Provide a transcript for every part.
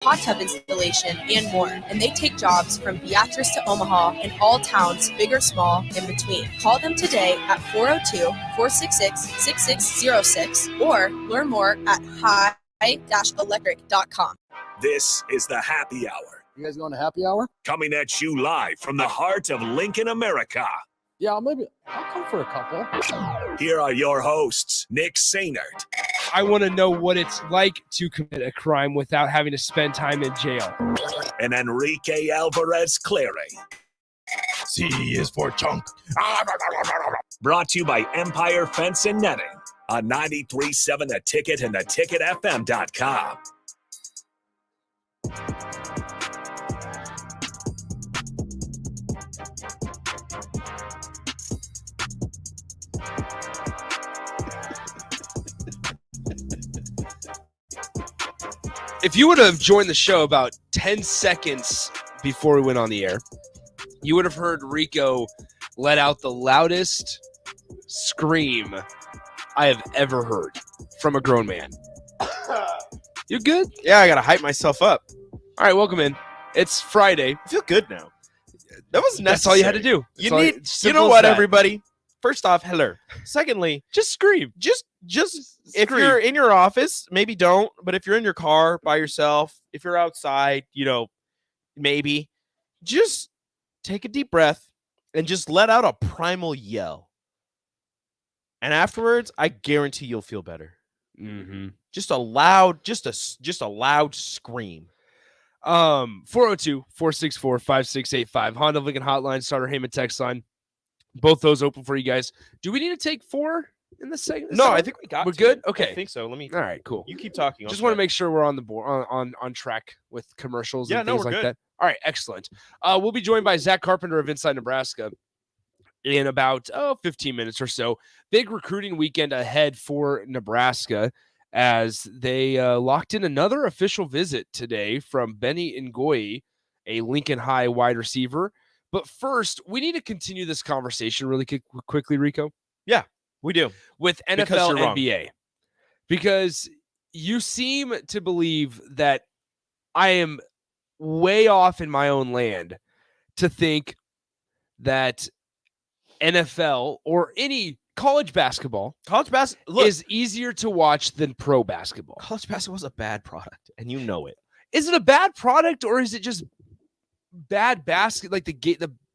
hot tub installation, and more. And they take jobs from Beatrice to Omaha and all towns, big or small, in between. Call them today at 402-466-6606 or learn more at high-electric.com. This is the Happy Hour. You guys going to happy hour? Coming at you live from the heart of Lincoln, America. Yeah, I'll come for a couple. Here are your hosts, Nick Sainert. I want to know what it's like to commit a crime without having to spend time in jail. And Enrique Alvarez Clary. C is for chunk. Brought to you by Empire Fence and Netting on 93.7 The Ticket and theticketfm.com. If you would have joined the show about 10 seconds before we went on the air, you would have heard Rico let out the loudest scream I have ever heard from a grown man. You good? Yeah, I gotta hype myself up. All right, welcome in. It's Friday. I feel good now. That was necessary. That's all you had to do. You know what, everybody? First off, hello. Secondly, just scream. Just if you're in your office, maybe don't. But if you're in your car by yourself, if you're outside, maybe just take a deep breath and just let out a primal yell. And afterwards, I guarantee you'll feel better. Mm-hmm. Just a loud scream. 402-464-5685. Honda Lincoln Hotline, Starter Heyman text line. Both those open for you guys. Do we need to take 4 in this segment? No, I think we're good. Okay, I think so. All right, cool. You keep talking. Just want to make sure we're on the board, on track with commercials and things like that. All right, excellent. We'll be joined by Zack Carpenter of Inside Nebraska in about 15 minutes or so. Big recruiting weekend ahead for Nebraska as they locked in another official visit today from Benny Ngoyi, a Lincoln High wide receiver. But first, we need to continue this conversation really quickly, Rico. Yeah, we do. With NFL NBA. Because you seem to believe that I am way off in my own land to think that NFL or any college basketball is easier to watch than pro basketball. College basketball is a bad product, and you know it. Is it a bad product, or is it just bad basket? Like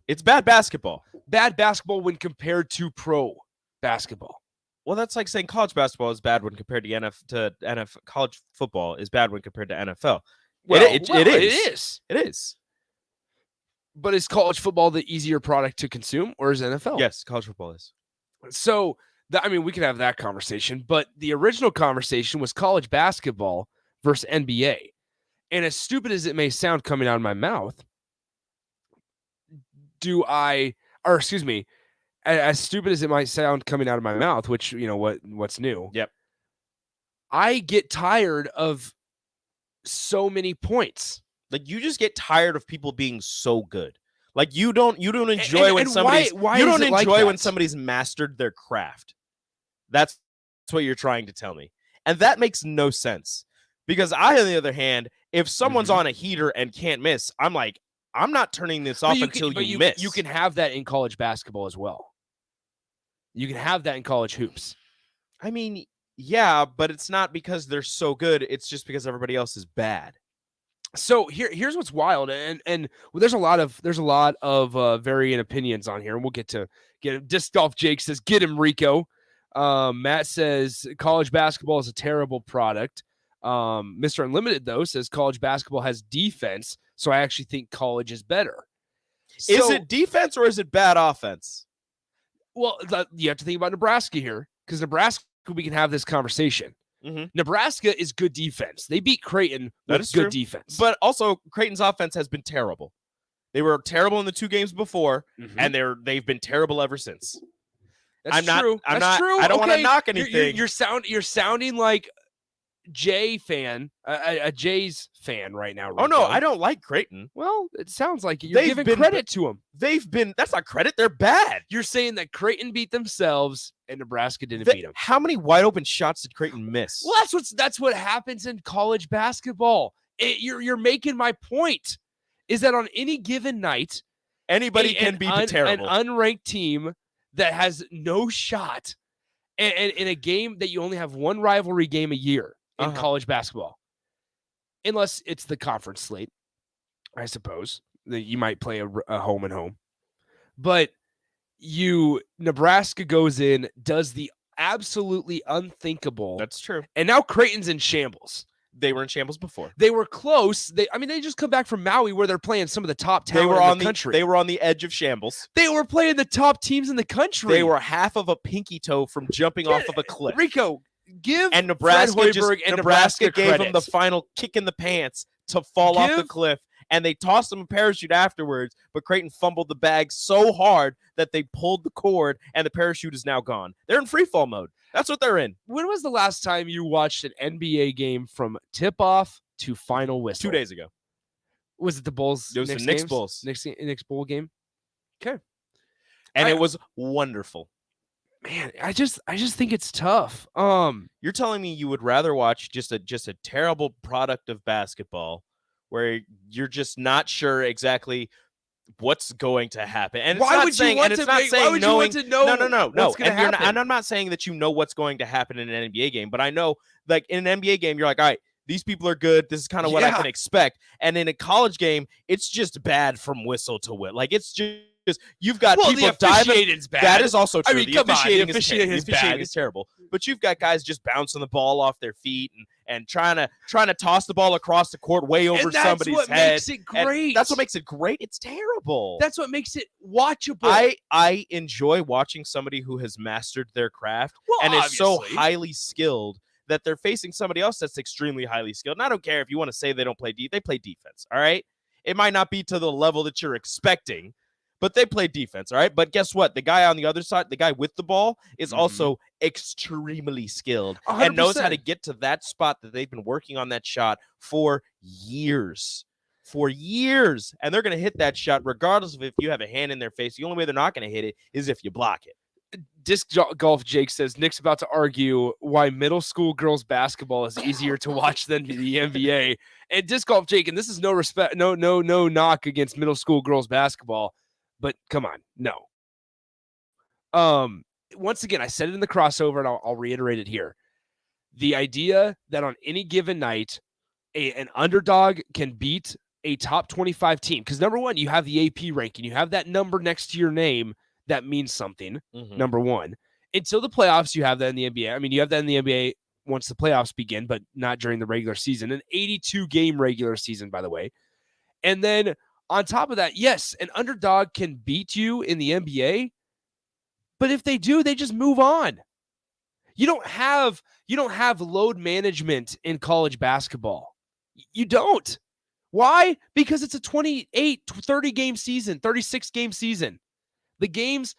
it's bad basketball. Bad basketball when compared to pro basketball. Well, that's like saying college basketball is bad when compared to NFL. College football is bad when compared to NFL. Well, it is. It is. But is college football the easier product to consume, or is NFL? Yes, college football is. So, we can have that conversation. But the original conversation was college basketball versus NBA. And as stupid as it may sound coming out of my mouth, as stupid as it might sound coming out of my mouth, which, what's new? Yep. I get tired of so many points. Like, you just get tired of people being so good. Like, you don't enjoy when somebody's mastered their craft. That's what you're trying to tell me. And that makes no sense. Because I, on the other hand, if someone's on a heater and can't miss, I'm like, I'm not turning this off until you miss. You can have that in college basketball as well. You can have that in college hoops. I mean, yeah, but it's not because they're so good. It's just because everybody else is bad. So here's what's wild, and there's a lot of varying opinions on here, and we'll get him. Disc Golf Jake says, "Get him, Rico." Matt says college basketball is a terrible product. Mr. Unlimited though says college basketball has defense, so I actually think college is better. Is it defense or is it bad offense? Well, you have to think about Nebraska here, because Nebraska, we can have this conversation. Mm-hmm. Nebraska is good defense. They beat Creighton with good defense. But also, Creighton's offense has been terrible. They were terrible in the 2 games before, and they've been terrible ever since. That's true. I don't want to knock anything. You're sounding like Jay fan, a Jays fan right now. Rico. Oh, no, I don't like Creighton. Well, it sounds like you're giving credit to them. That's not credit. They're bad. You're saying that Creighton beat themselves and Nebraska didn't beat them. How many wide open shots did Creighton miss? Well, that's what happens in college basketball. You're making my point. Is that on any given night, anybody can be terrible. An unranked team that has no shot, and in a game that you only have one rivalry game a year in college basketball, unless it's the conference slate, I suppose that you might play a home and home, but Nebraska goes in, does the absolutely unthinkable. That's true. And now Creighton's in shambles. They were in shambles before. They were close. They just come back from Maui where they're playing some of the top talent in the country. They were on the edge of shambles. They were playing the top teams in the country. They were half of a pinky toe from jumping off of a cliff. Rico, and Nebraska gave them the final kick in the pants to fall off the cliff, and they tossed them a parachute afterwards, but Creighton fumbled the bag so hard that they pulled the cord, and the parachute is now gone. They're in freefall mode. That's what they're in. When was the last time you watched an NBA game from tip-off to final whistle? 2 days ago. Was it the Bulls? It was the Knicks Bulls. Knicks Bull game? Okay. And it was wonderful. Man, I just think it's tough. You're telling me you would rather watch just a terrible product of basketball where you're just not sure exactly what's going to happen. And why would you want to know? No. And I'm not saying that you know what's going to happen in an NBA game, but I know, like, in an NBA game, you're like, all right, these people are good. This is kind of what I can expect. And in a college game, it's just bad from whistle to whistle. Like, it's just you've got people diving. Bad. That is also true. I mean, the officiating is terrible. But you've got guys just bouncing the ball off their feet and trying to toss the ball across the court way over somebody's head. Makes it great. That's what makes it great. It's terrible. That's what makes it watchable. I enjoy watching somebody who has mastered their craft is so highly skilled that they're facing somebody else that's extremely highly skilled. And I don't care if you want to say they don't play they play defense. All right, it might not be to the level that you're expecting, but they play defense, all right? But guess what? The guy on the other side, the guy with the ball, is also extremely skilled 100%. And knows how to get to that spot that they've been working on that shot for years. And they're going to hit that shot regardless of if you have a hand in their face. The only way they're not going to hit it is if you block it. Disc Golf Jake says Nick's about to argue why middle school girls basketball is easier to watch than the NBA. And Disc Golf Jake, and this is no knock against middle school girls basketball, but come on, no. Once again, I said it in the crossover, and I'll reiterate it here. The idea that on any given night, an underdog can beat a top 25 team, because number one, you have the AP ranking, you have that number next to your name. That means something, number one. Until the playoffs, you have that in the NBA. I mean, you have that in the NBA once the playoffs begin, but not during the regular season. An 82-game regular season, by the way. And then on top of that, yes, an underdog can beat you in the NBA, but if they do, they just move on. You don't have load management in college basketball. You don't. Why? Because it's a 28, 30-game season, 36-game season. The games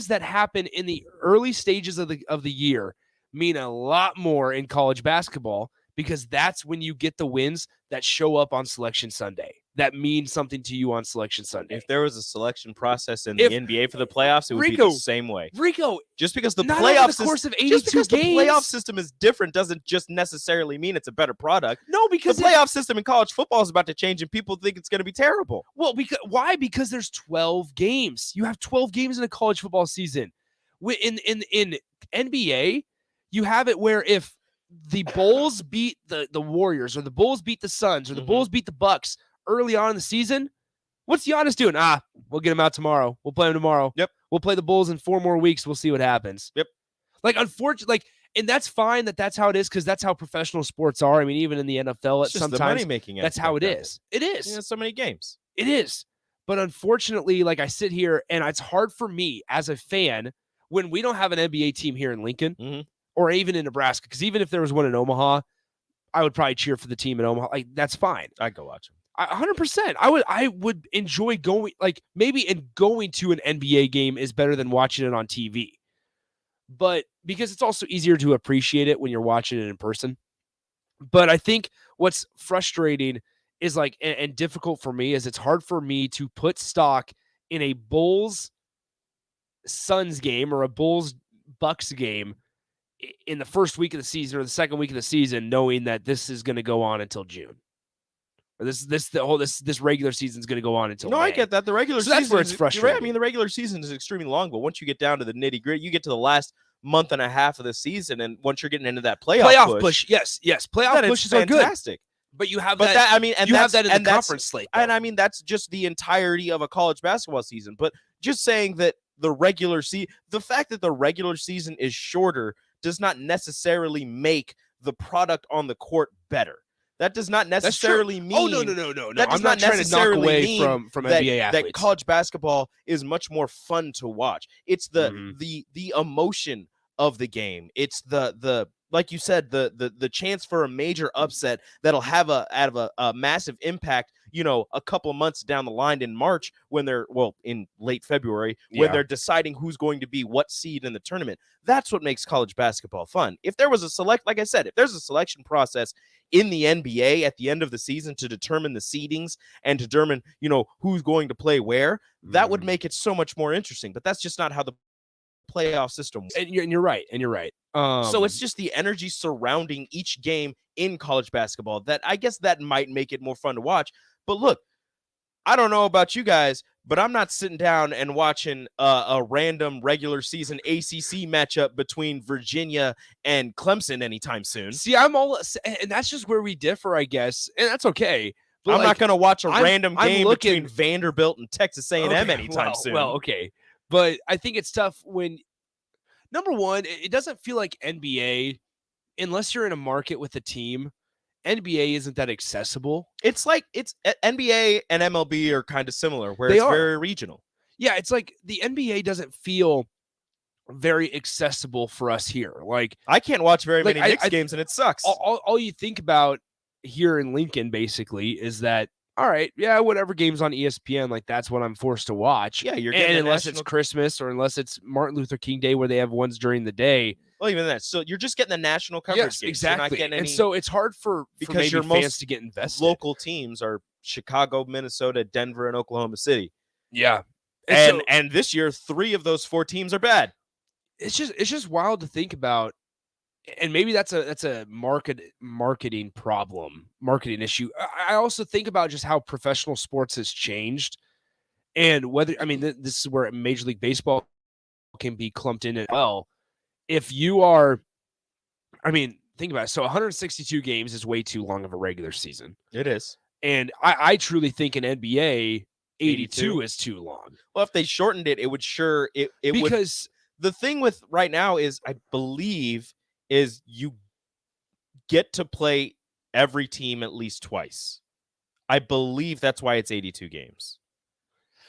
that happen in the early stages of the year mean a lot more in college basketball, because that's when you get the wins that show up on Selection Sunday. That means something to you on Selection Sunday. If there was a selection process in the NBA for the playoffs, it would be the same way. Rico, just because the playoff system is different doesn't just necessarily mean it's a better product. No, because the playoff system in college football is about to change, and people think it's going to be terrible. Well, why? Because there's 12 games. You have 12 games in a college football season. In NBA, you have it where if the Bulls beat the Warriors, or the Bulls beat the Suns, or the Bulls beat the Bucks early on in the season, what's Giannis doing? We'll get him out tomorrow. We'll play him tomorrow. Yep. We'll play the Bulls in 4 more weeks. We'll see what happens. Yep. Like, unfortunately, and that's fine that's how it is, because that's how professional sports are. I mean, even in the NFL, sometimes that's how it is. It is. So many games. It is. But unfortunately, like, I sit here, and it's hard for me as a fan when we don't have an NBA team here in Lincoln or even in Nebraska, because even if there was one in Omaha, I would probably cheer for the team in Omaha. Like, that's fine. I'd go watch them. 100%. I would enjoy going, like, going to an NBA game is better than watching it on TV. But because it's also easier to appreciate it when you're watching it in person. But I think what's frustrating is, like, and difficult for me, is it's hard for me to put stock in a Bulls Suns game or a Bulls Bucks game in the first week of the season or the second week of the season, knowing that this is going to go on until June. Or this regular season is going to go on until May. I get that. The regular season, that's where it's frustrating. Right. I mean, the regular season is extremely long, but once you get down to the nitty gritty, you get to the last month and a half of the season, and once you're getting into that playoff push, yes, playoff pushes are fantastic. Good. But you have that. I mean, and you have that in the conference slate, though. And I mean, that's just the entirety of a college basketball season. But just saying that the fact that the regular season is shorter does not necessarily make the product on the court better. That does not necessarily mean. Oh no! That does I'm not trying to knock away from NBA athletes. That college basketball is much more fun to watch. It's the emotion of the game. It's the like you said, the chance for a major upset that'll have a massive impact. A couple of months down the line in March when in late February when they're deciding who's going to be what seed in the tournament. That's what makes college basketball fun. If there was if there's a selection process in the NBA at the end of the season to determine the seedings and determine, who's going to play where, that would make it so much more interesting. But that's just not how the playoff system works. And you're right. So it's just the energy surrounding each game in college basketball that I guess that might make it more fun to watch. But look, I don't know about you guys, but I'm not sitting down and watching a random regular season ACC matchup between Virginia and Clemson anytime soon. See, and that's just where we differ, I guess, and that's okay. But I'm not going to watch a random game between Vanderbilt and Texas A&M anytime soon. Well, okay, but I think it's tough when, number one, it doesn't feel like NBA, unless you're in a market with a team. NBA isn't that accessible. It's like NBA and MLB are kind of similar, where it's very regional. Yeah, it's like the NBA doesn't feel very accessible for us here. Like I can't watch very many Knicks games, and it sucks. All you think about here in Lincoln basically is that, all right, yeah, whatever game's on ESPN, like that's what I'm forced to watch. Yeah, you're getting unless it's Christmas or unless it's Martin Luther King Day where they have ones during the day. Well, even that. So you're just getting the national coverage. Yes, games. Exactly. And so it's hard for your fans to get invested. Local teams are Chicago, Minnesota, Denver, and Oklahoma City. Yeah. And this year, 3 of those 4 teams are bad. It's just wild to think about. And maybe that's a marketing issue. I also think about just how professional sports has changed, and whether this is where Major League Baseball can be clumped in as well. If you are, think about it. So 162 games is way too long of a regular season. It is, and I truly think in NBA 82 is too long. Well, if they shortened it, it would because the thing with right now is I believe is you get to play every team at least twice. I believe that's why it's 82 games.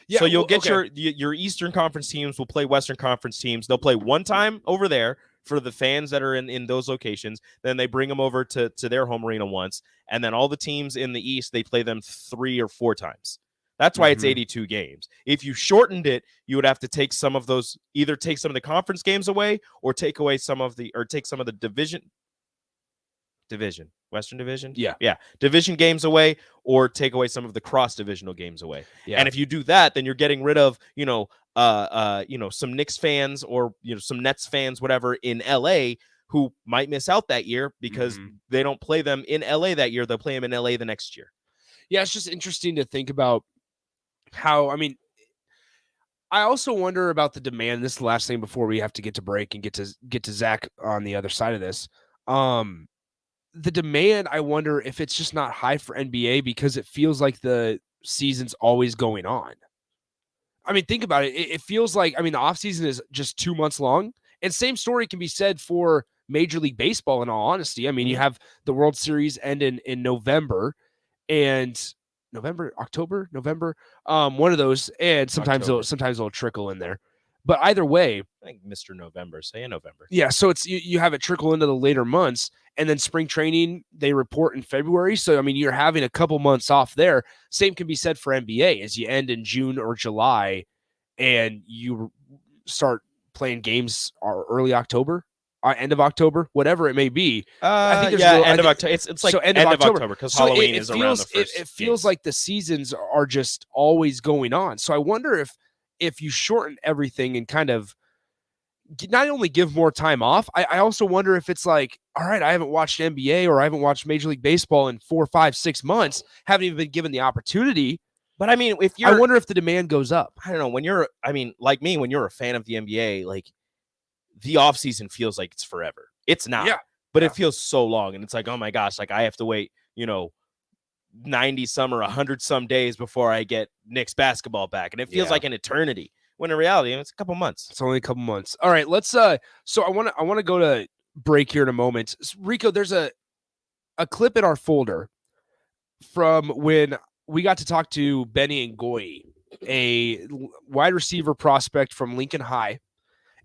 Yeah, so you'll get your Eastern Conference teams will play Western Conference teams. They'll play one time over there for the fans that are in those locations. Then they bring them over to their home arena once. And then all the teams in the East, they play them 3 or 4 times. That's why it's 82 games. If you shortened it, you would have to take some of those, either take some of the conference games away or take some of the Western Division. Yeah. Division games away or take away some of the cross-divisional games away. Yeah. And if you do that, then you're getting rid of, some Knicks fans or, some Nets fans, whatever, in LA who might miss out that year because they don't play them in LA that year. They'll play them in LA the next year. Yeah. It's just interesting to think about how, I also wonder about the demand. This is the last thing before we have to get to break and get to Zach on the other side of this. The demand, I wonder if it's just not high for NBA because it feels like the season's always going on. Think about it. It feels like, the offseason is just 2 months long. And same story can be said for Major League Baseball, in all honesty. You have the World Series end in November and October, one of those. And sometimes it'll trickle in there. But either way, I think Mr. November, say in November. Yeah, so it's you have it trickle into the later months, and then spring training they report in February. So you're having a couple months off there. Same can be said for NBA as you end in June or July, and you start playing games early October, end of October, whatever it may be. I think end of October. It's like end of October because Halloween is around the first. It feels like the seasons are just always going on. So I wonder if you shorten everything and kind of not only give more time off, I also wonder if it's like, all right, I haven't watched NBA or I haven't watched Major League Baseball in 4, 5, 6 months, haven't even been given the opportunity. But I mean, I wonder if the demand goes up. I don't know. Like me, when you're a fan of the NBA, like the offseason feels like it's forever. It's not. Yeah. But it feels so long. And it's like, oh my gosh, like I have to wait, 90 some or 100 some days before I get Knicks basketball back. And it feels like an eternity. When in reality, it's a couple months. It's only a couple months. All right, let's so I want to go to break here in a moment. Rico, there's a clip in our folder from when we got to talk to Benny Ngoyi, a wide receiver prospect from Lincoln High.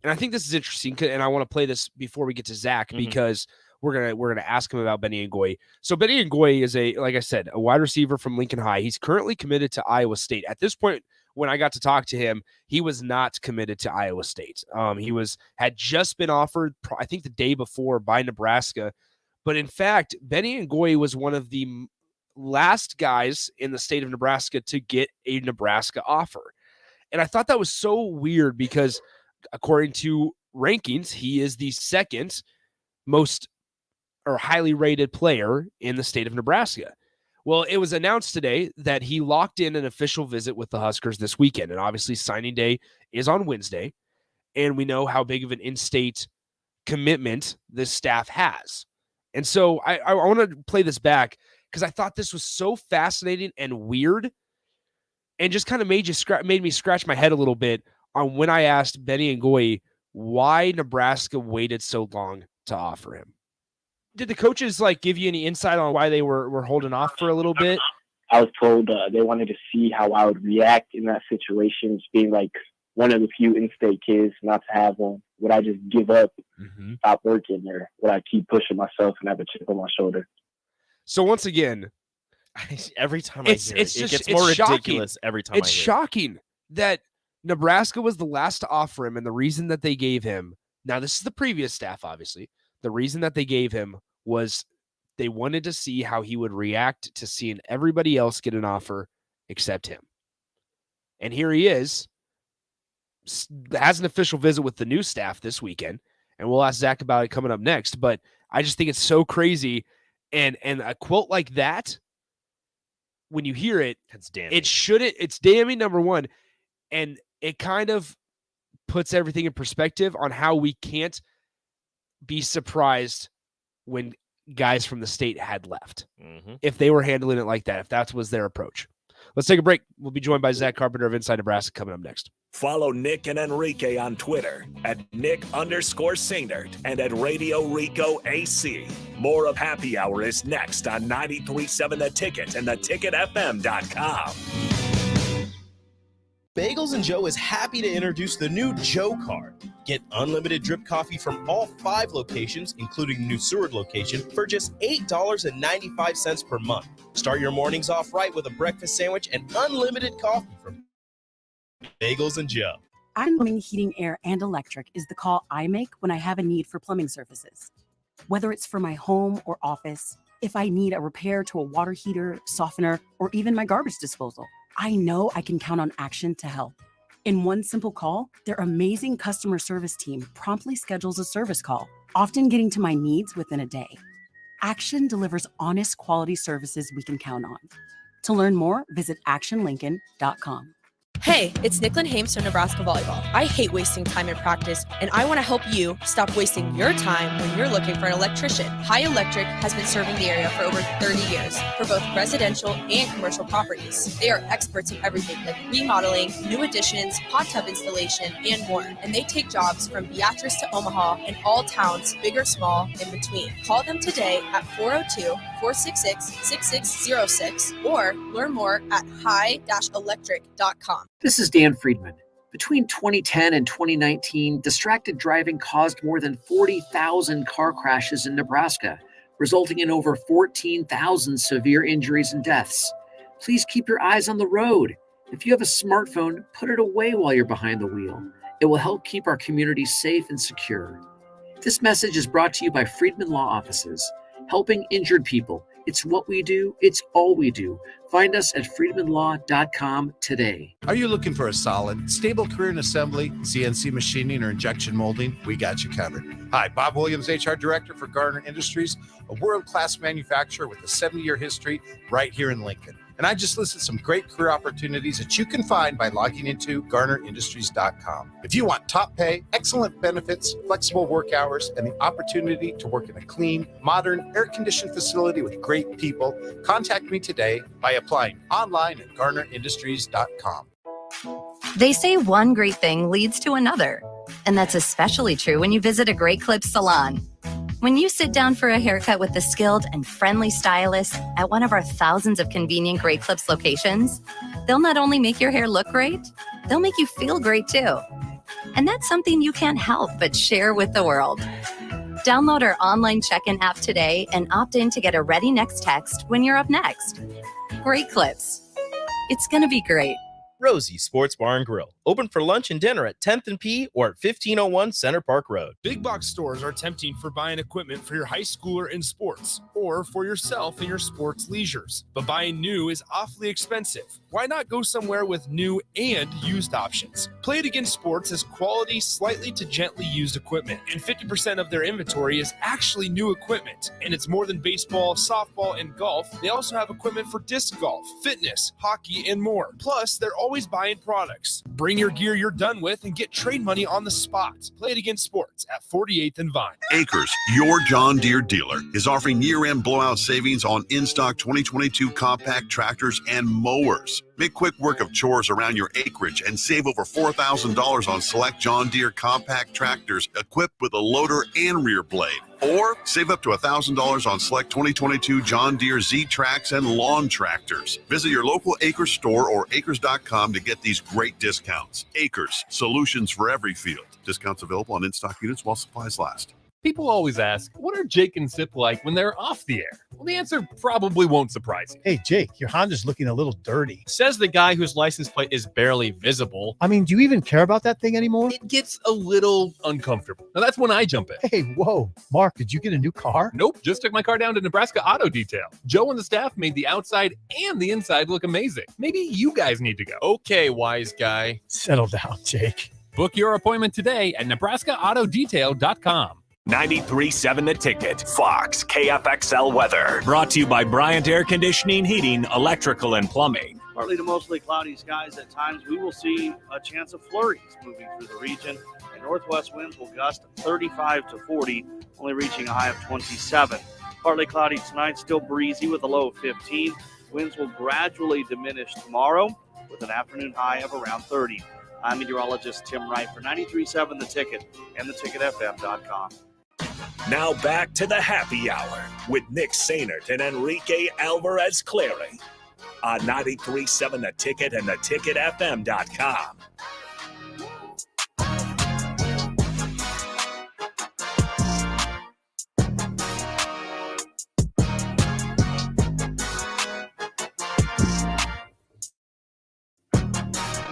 And I think this is interesting, and I want to play this before we get to Zach because we're gonna ask him about Benny Ngoyi. So Benny Ngoyi is like I said, a wide receiver from Lincoln High. He's currently committed to Iowa State. At this point, when I got to talk to him, he was not committed to Iowa State. He had just been offered, I think, the day before by Nebraska. But in fact, Benny Ngoyi was one of the last guys in the state of Nebraska to get a Nebraska offer. And I thought that was so weird because according to rankings, he is the second most or highly rated player in the state of Nebraska. Well, it was announced today that he locked in an official visit with the Huskers this weekend. And obviously signing day is on Wednesday. And we know how big of an in-state commitment this staff has. And so I want to play this back because I thought this was so fascinating and weird and just kind of made me scratch my head a little bit on when I asked Benny Ngoyi why Nebraska waited so long to offer him. Did the coaches give you any insight on why they were holding off for a little bit? I was told they wanted to see how I would react in that situation, just being like one of the few in-state kids not to have one. Would I just give up, stop working, or would I keep pushing myself and have a chip on my shoulder? So once again, every time I hear it, it gets more ridiculous every time I hear it. It's shocking that Nebraska was the last to offer him, and the reason that they gave him, now this is the previous staff, obviously, the reason that they gave him was they wanted to see how he would react to seeing everybody else get an offer except him. And here he is, has an official visit with the new staff this weekend, and we'll ask Zach about it coming up next. But I just think it's so crazy. And a quote like that, when you hear it, that's damning. It's damning, number one, and it kind of puts everything in perspective on how we can't be surprised when guys from the state had left. If they were handling it like that, if that was their approach. Let's take a break. We'll be joined by Zack Carpenter of Inside Nebraska coming up next. Follow Nick and Enrique on Twitter at Nick_Sainert and at Radio Rico AC. More of Happy Hour is next on 93.7 The Ticket and theticketfm.com. Bagels and Joe is happy to introduce the new Joe Card. Get unlimited drip coffee from all 5 locations, including the new Seward location, for just $8.95 per month. Start your mornings off right with a breakfast sandwich and unlimited coffee from Bagels and Joe. Plumbing, heating, air, and electric is the call I make when I have a need for plumbing services. Whether it's for my home or office, if I need a repair to a water heater, softener, or even my garbage disposal, I know I can count on Action to help. In one simple call, their amazing customer service team promptly schedules a service call, often getting to my needs within a day. Action delivers honest quality services we can count on. To learn more, visit actionlincoln.com. Hey, it's Nicklin Hames from Nebraska Volleyball. I hate wasting time in practice, and I want to help you stop wasting your time when you're looking for an electrician. High Electric has been serving the area for over 30 years for both residential and commercial properties. They are experts in everything like remodeling, new additions, hot tub installation, and more. And they take jobs from Beatrice to Omaha and all towns, big or small, in between. Call them today at 402-466-6606 or learn more at high-electric.com. This is Dan Friedman. Between 2010 and 2019, distracted driving caused more than 40,000 car crashes in Nebraska, resulting in over 14,000 severe injuries and deaths. Please keep your eyes on the road. If you have a smartphone, put it away while you're behind the wheel. It will help keep our community safe and secure. This message is brought to you by Friedman Law Offices, helping injured people It's what we do. It's all we do. Find us at freedomandlaw.com today. Are you looking for a solid, stable career in assembly, CNC machining, or injection molding? We got you covered. Hi, Bob Williams, HR Director for Garner Industries, a world-class manufacturer with a 70-year history right here in Lincoln. And I just listed some great career opportunities that you can find by logging into GarnerIndustries.com. If you want top pay, excellent benefits, flexible work hours, and the opportunity to work in a clean, modern, air-conditioned facility with great people, contact me today by applying online at GarnerIndustries.com. They say one great thing leads to another, and that's especially true when you visit a Great Clips salon. When you sit down for a haircut with a skilled and friendly stylist at one of our thousands of convenient Great Clips locations, they'll not only make your hair look great, they'll make you feel great too. And that's something you can't help but share with the world. Download our online check-in app today and opt in to get a ready next text when you're up next. Great Clips. It's going to be great. Rosie Sports Bar and Grill. Open for lunch and dinner at 10th and P or at 1501 Center Park Road. Big box stores are tempting for buying equipment for your high schooler in sports or for yourself in your sports leisures. But buying new is awfully expensive. Why not go somewhere with new and used options? Play It Again Sports has quality, slightly to gently used equipment, and 50% of their inventory is actually new equipment. And it's more than baseball, softball, and golf. They also have equipment for disc golf, fitness, hockey, and more. Plus, they're always buying products. Bring your gear you're done with and get trade money on the spot. Play It Again Sports at 48th and Vine. Acres, your John Deere dealer, is offering year-end blowout savings on in-stock 2022 compact tractors and mowers. Make quick work of chores around your acreage and save over $4,000 on select John Deere compact tractors equipped with a loader and rear blade. Or save up to $1,000 on select 2022 John Deere Z-Trax and lawn tractors. Visit your local Acres store or acres.com to get these great discounts. Acres, solutions for every field. Discounts available on in-stock units while supplies last. People always ask, what are Jake and Sip like when they're off the air? Well, the answer probably won't surprise you. Hey, Jake, your Honda's looking a little dirty. Says the guy whose license plate is barely visible. I mean, do you even care about that thing anymore? It gets a little uncomfortable. Now, that's when I jump in. Hey, whoa. Mark, did you get a new car? Nope, just took my car down to Nebraska Auto Detail. Joe and the staff made the outside and the inside look amazing. Maybe you guys need to go. Okay, wise guy. Settle down, Jake. Book your appointment today at NebraskaAutoDetail.com. 93.7 The Ticket, Fox, KFXL weather. Brought to you by Bryant Air Conditioning, Heating, Electrical, and Plumbing. Partly to mostly cloudy skies at times. We will see a chance of flurries moving through the region. And northwest winds will gust 35 to 40, only reaching a high of 27. Partly cloudy tonight, still breezy with a low of 15. Winds will gradually diminish tomorrow with an afternoon high of around 30. I'm meteorologist Tim Wright for 93.7 The Ticket and theticketfm.com. Now back to the happy hour with Nick Sainert and Enrique Alvarez Clary on 93.7 The Ticket and theticketfm.com.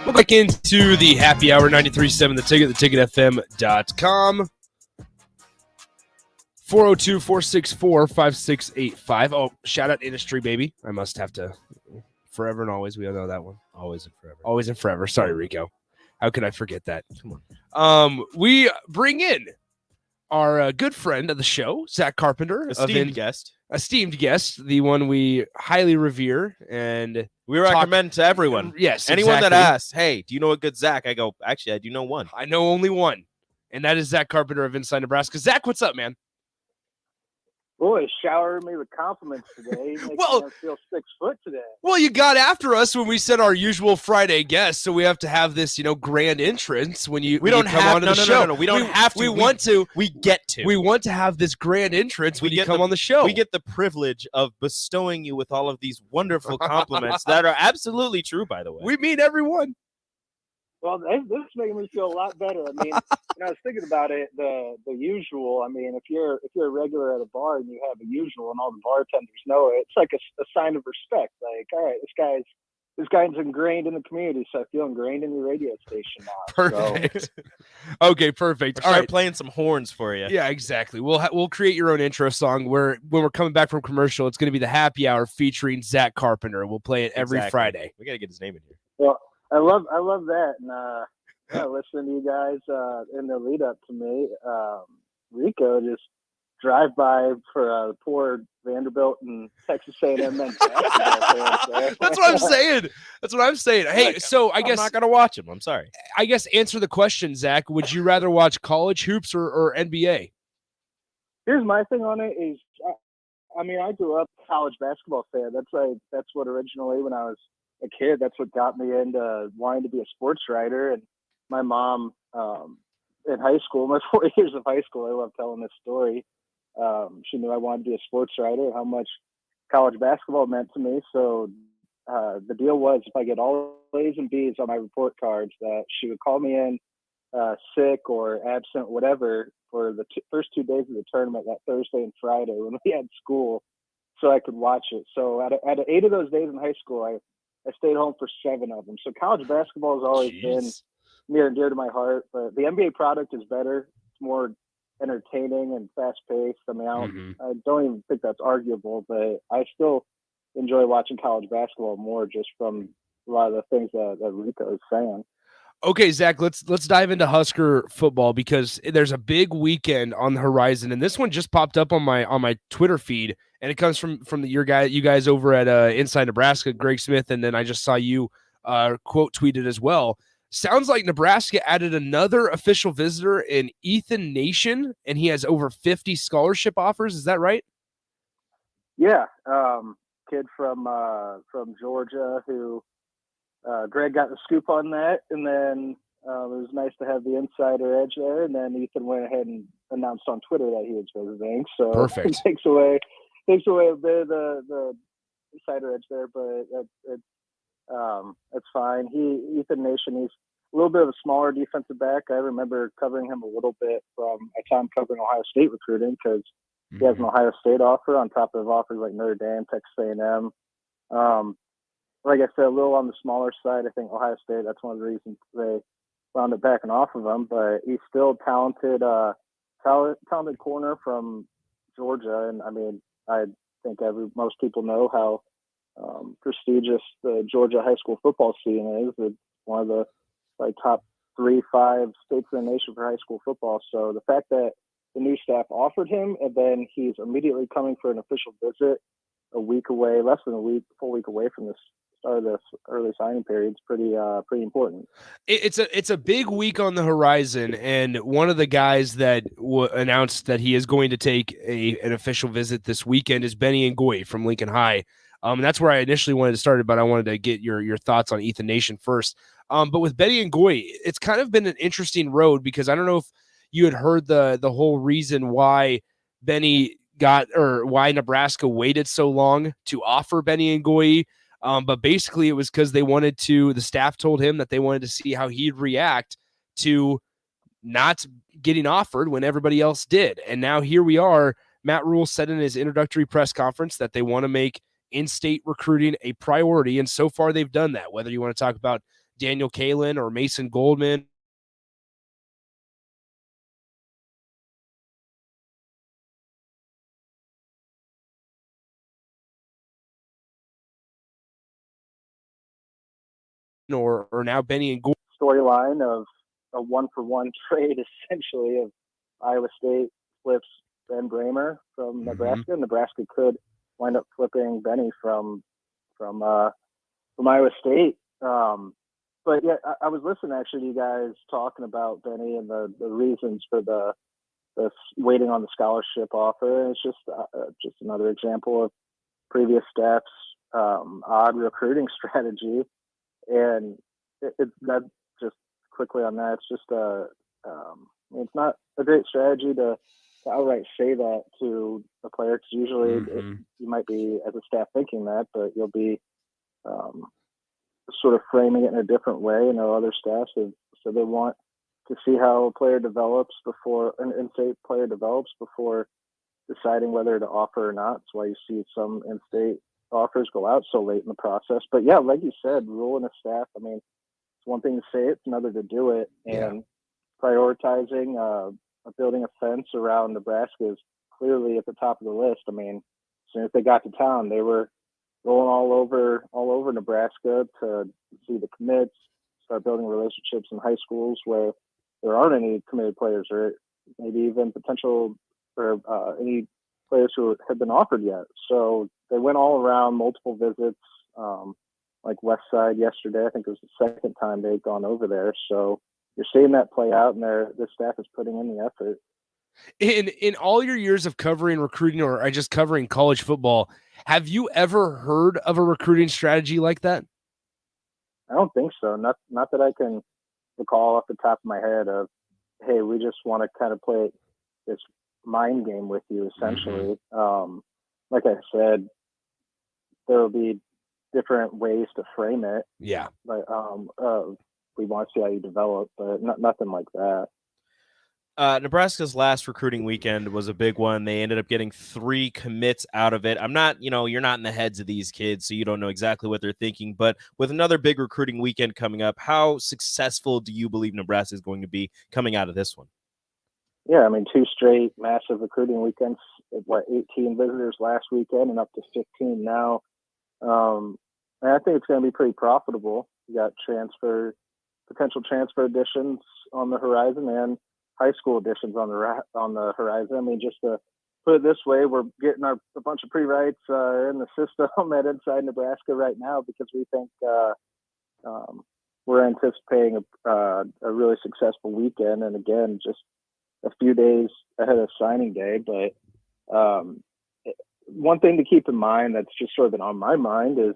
We're back into the happy hour, 93.7 The Ticket, theticketfm.com. 402-464-5685. Oh, shout out Industry, baby. I must have to. Forever and always. We all know that one. Always and forever. Always and forever. Sorry, Rico. How could I forget that? Come on. We bring in our good friend of the show, Zack Carpenter. Esteemed guest, the one we highly revere. And we recommend to everyone. Yes, anyone that asks, hey, do you know a good Zack? I go, actually, I do know one. I know only one. And that is Zack Carpenter of Inside Nebraska. Zack, what's up, man? Boy, showered me with compliments today. Makes me feel 6 foot today. Well, you got after us when we said our usual Friday guest, so we have to have this, grand entrance when you come onto the show. No. We don't have to. We want to. We get to. We want to have this grand entrance when you come on the show. We get the privilege of bestowing you with all of these wonderful compliments that are absolutely true, by the way. We mean everyone. Well, this is making me feel a lot better. I mean, I was thinking about it, the usual. I mean, if you're a regular at a bar and you have a usual and all the bartenders know it, it's like a sign of respect. Like, all right, this guy's this guy's ingrained in the community, so I feel ingrained in the radio station now. Perfect. Okay, perfect. All right, playing some horns for you. Yeah, exactly. We'll create your own intro song where when we're coming back from commercial, it's going to be the Happy Hour featuring Zack Carpenter. We'll play it every Friday. We got to get his name in here. Well, I love that, and listening to you guys in the lead up to me, Rico just drive by for poor Vanderbilt and Texas A&M men's basketball fans. That's what I'm saying. That's what I'm saying. Hey, so I guess I'm not gonna watch him. I'm sorry. I guess answer the question, Zach. Would you rather watch college hoops or NBA? Here's my thing on it is, I mean, I grew up a college basketball fan. That's what originally when I was a kid, that's what got me into wanting to be a sports writer. And my mom, in high school, my 4 years of high school, I love telling this story. She knew I wanted to be a sports writer, how much college basketball meant to me. So the deal was if I get all A's and B's on my report cards, that she would call me in sick or absent, whatever, for the first 2 days of the tournament, that Thursday and Friday when we had school, so I could watch it. So out of 8 of those days in high school, I stayed home for 7 of them. So college basketball has always been near and dear to my heart. But the NBA product is better. It's more entertaining and fast-paced. I mean, I don't even think that's arguable, but I still enjoy watching college basketball more just from a lot of the things that Rico is saying. Okay, Zach, let's dive into Husker football because there's a big weekend on the horizon, and this one just popped up on my Twitter feed, and it comes from you guys over at Inside Nebraska, Greg Smith, and then I just saw you quote tweeted as well. Sounds like Nebraska added another official visitor in Ethan Nation, and he has over 50 scholarship offers. Is that right? Yeah, kid from Georgia who Greg got the scoop on that, and then it was nice to have the insider edge there. And then Ethan went ahead and announced on Twitter that he was visiting. So perfect. It takes away a bit of the insider edge there, but it's fine. Ethan Nation, he's a little bit of a smaller defensive back. I remember covering him a little bit from my time covering Ohio State recruiting because he has an Ohio State offer on top of offers like Notre Dame, Texas A&M. Like I said, a little on the smaller side. I think Ohio State, that's one of the reasons they wound up backing off of him, but he's still talented corner from Georgia. And I mean, I think most people know how prestigious the Georgia high school football scene is. It's one of the top 3-5 states in the nation for high school football. So the fact that the new staff offered him and then he's immediately coming for an official visit a week away, less than full week away from this start of this early signing period is pretty important. It's a big week on the horizon, and one of the guys that announced that he is going to take an official visit this weekend is Benny Ngoyi from Lincoln High. And that's where I initially wanted to start, but I wanted to get your thoughts on Ethan Nation first. But with Benny Ngoyi, it's kind of been an interesting road because I don't know if you had heard the whole reason why why Nebraska waited so long to offer Benny Ngoyi. But basically it was because the staff told him that they wanted to see how he'd react to not getting offered when everybody else did. And now here we are. Matt Rule said in his introductory press conference that they want to make in-state recruiting a priority. And so far they've done that, whether you want to talk about Daniel Kalin or Mason Goldman. Or now Benny Ngoyi. Storyline of a 1-for-1 trade, essentially, of Iowa State flips Ben Bramer from Nebraska. Nebraska could wind up flipping Benny from Iowa State. But yeah, I was listening actually to you guys talking about Benny and the reasons for the waiting on the scholarship offer. And it's just another example of previous staff's odd recruiting strategy. And that just quickly on that, it's just it's not a great strategy to outright say that to a player because usually you might be as a staff thinking that, but you'll be sort of framing it in a different way. Other staffs so they want to see how a player develops before an in-state player develops before deciding whether to offer or not. That's why you see some in-state offers go out so late in the process. But yeah, like you said, Rule and his staff, I mean, it's one thing to say it, it's another to do it. And prioritizing building a fence around Nebraska is clearly at the top of the list. I mean, as soon as they got to town, they were going all over Nebraska to see the commits, start building relationships in high schools where there aren't any committed players, or maybe even potential or any players who have been offered yet. So they went all around, multiple visits, like West Side yesterday. I think it was the second time they'd gone over there. So you're seeing that play out, and the staff is putting in the effort. In all your years of covering recruiting or just covering college football, have you ever heard of a recruiting strategy like that? I don't think so. Not that I can recall off the top of my head of, hey, we just want to kind of play this mind game with you, essentially. Like I said, there will be different ways to frame it. Yeah. But we want to see how you develop, but nothing like that. Nebraska's last recruiting weekend was a big one. They ended up getting 3 commits out of it. I'm not, you're not in the heads of these kids, so you don't know exactly what they're thinking. But with another big recruiting weekend coming up, how successful do you believe Nebraska is going to be coming out of this one? Yeah, I mean, 2 straight massive recruiting weekends. 18 visitors last weekend and up to 15 now. And I think it's going to be pretty profitable. You got potential transfer additions on the horizon and high school additions on the horizon. I mean, just to put it this way, we're getting a bunch of pre-writes in the system at Inside Nebraska right now because we think we're anticipating a really successful weekend. And again, just a few days ahead of signing day. But one thing to keep in mind that's just sort of been on my mind is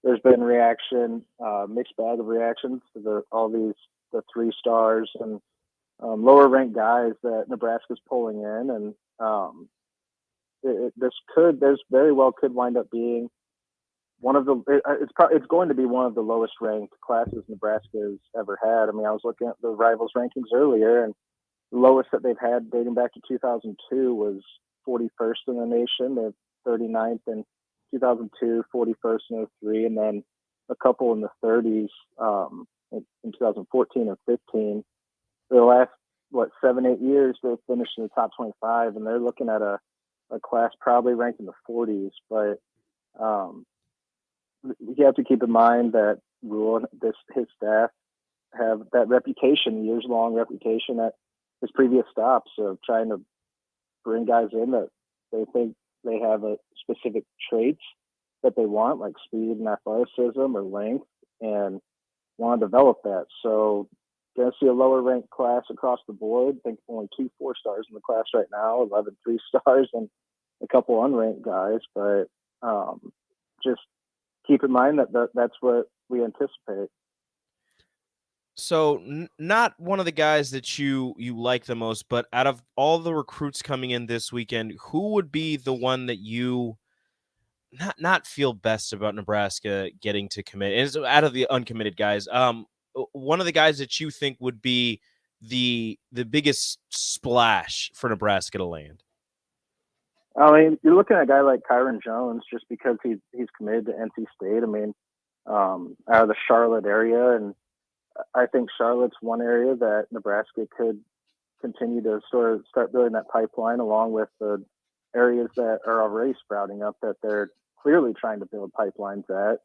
there's been mixed bag of reactions to the 3 stars and lower ranked guys that Nebraska's pulling in, and there's very well could wind up being it's going to be one of the lowest ranked classes Nebraska's ever had. I mean, I was looking at the rivals rankings earlier, and the lowest that they've had dating back to 2002 was 41st in the nation. They're 39th in 2002, 41st in 03, and then a couple in the 30s in 2014 and 15. For the last 7-8 years, they've finished in the top 25, and they're looking at a class probably ranked in the 40s. But you have to keep in mind that Rule and his staff have that reputation, years-long reputation at his previous stops of trying to bring guys in that they think they have a specific traits that they want, like speed and athleticism or length, and want to develop that. So going to see a lower ranked class across the board. I think only 2 4-stars in the class right now, 11 3-stars, and a couple unranked guys. But just keep in mind that that's what we anticipate. So not one of the guys that you like the most, but out of all the recruits coming in this weekend, who would be the one that you not feel best about Nebraska getting to commit? And so out of the uncommitted guys, one of the guys that you think would be the biggest splash for Nebraska to land? I mean, you're looking at a guy like Kyron Jones just because he's committed to NC State. I mean, out of the Charlotte area, and I think Charlotte's one area that Nebraska could continue to sort of start building that pipeline, along with the areas that are already sprouting up that they're clearly trying to build pipelines at.